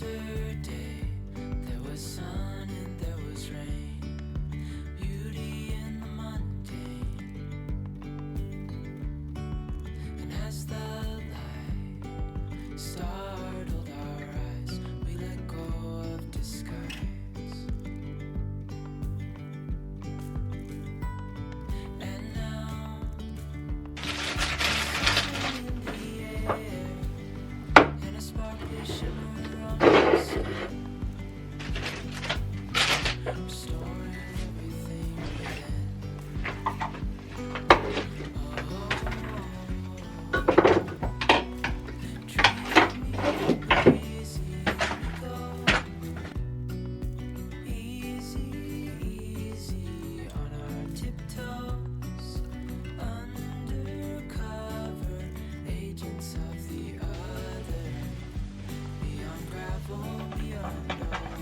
Yesterday there was sun and there was rain, beauty in the mundane. And as the light startled our eyes, we let go of disguise. And now in the air, and a sparkly shimmer on my skin, restoring everything within. Dreamy, breezy, go easy, easy on our tiptoes, undercover agents of the other, beyond gravel, beyond all.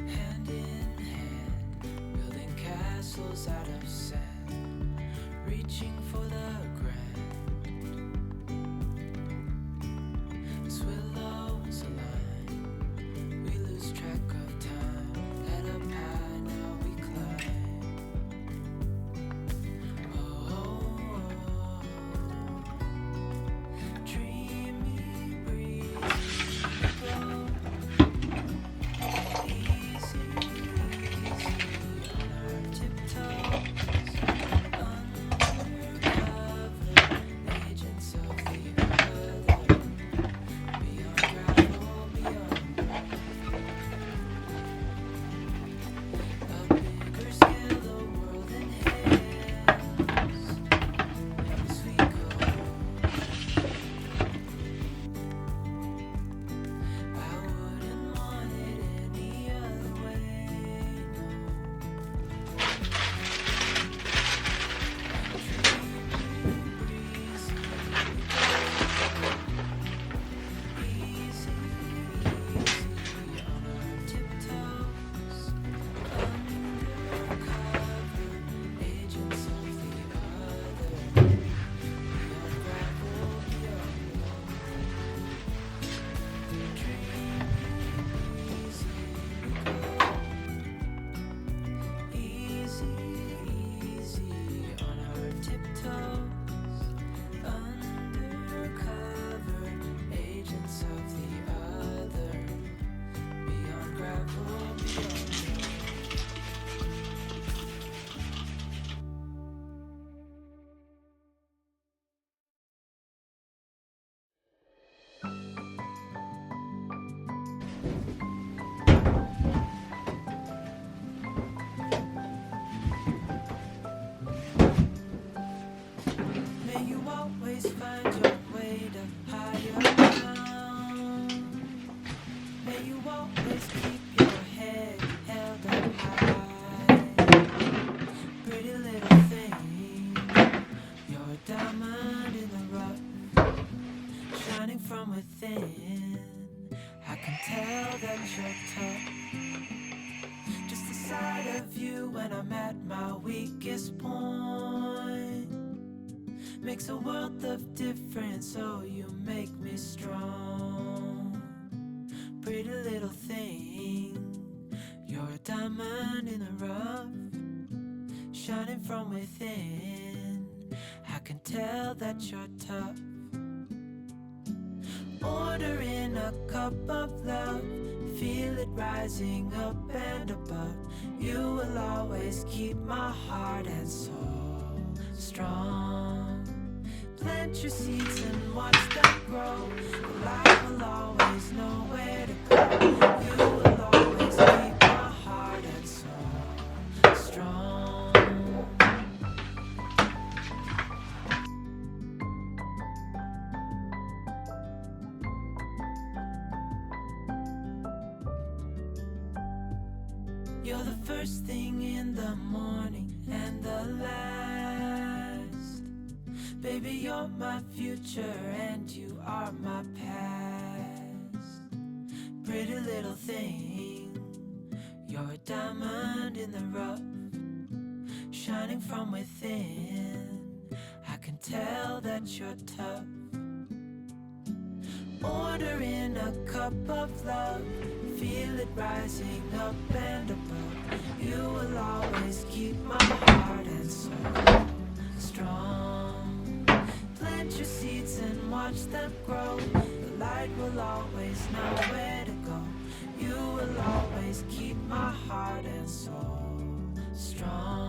Hand in hand, building castles out of sand, reaching for the grand. As willows align, we lose track of time. Head up high, now we climb. Dreamy, breezy, go easy, easy on our tiptoes, undercover agents of the other, beyond gravel, beyond a bigger scale, the world inhales as we go. I wouldn't want it any other way, no. Breezy, easy, easy on our tiptoes, undercover agents of the other, beyond gravel, beyond easy, easy on our tiptoes, undercover agents of the other, beyond gravel, beyond. May you always find your way to higher ground. May you always keep your head held up high. Pretty little thing, you're a diamond in the rough, shining from within. I can tell that you're tough. Just the sight of you when I'm at my weakest point makes a world of difference, so you make me strong. Pretty little thing, you're a diamond in the rough, shining from within. I can tell that you're tough. Ordering a cup of love, feel it rising up and above. You will always keep my heart and soul strong. Plant your seeds and watch them grow. The light will always know where to go. You will always keep my heart and soul strong. You're the first thing in the morning and the last. Baby, you're my future and you are my past. Pretty little thing, you're a diamond in the rough, shining burning from within. I can tell that you're tough. Ordering a cup of love, feel it rising up and above. You will always keep my heart and soul strong. Plant your seeds and watch them grow. The light will always know where to go. You will always keep my heart and soul strong.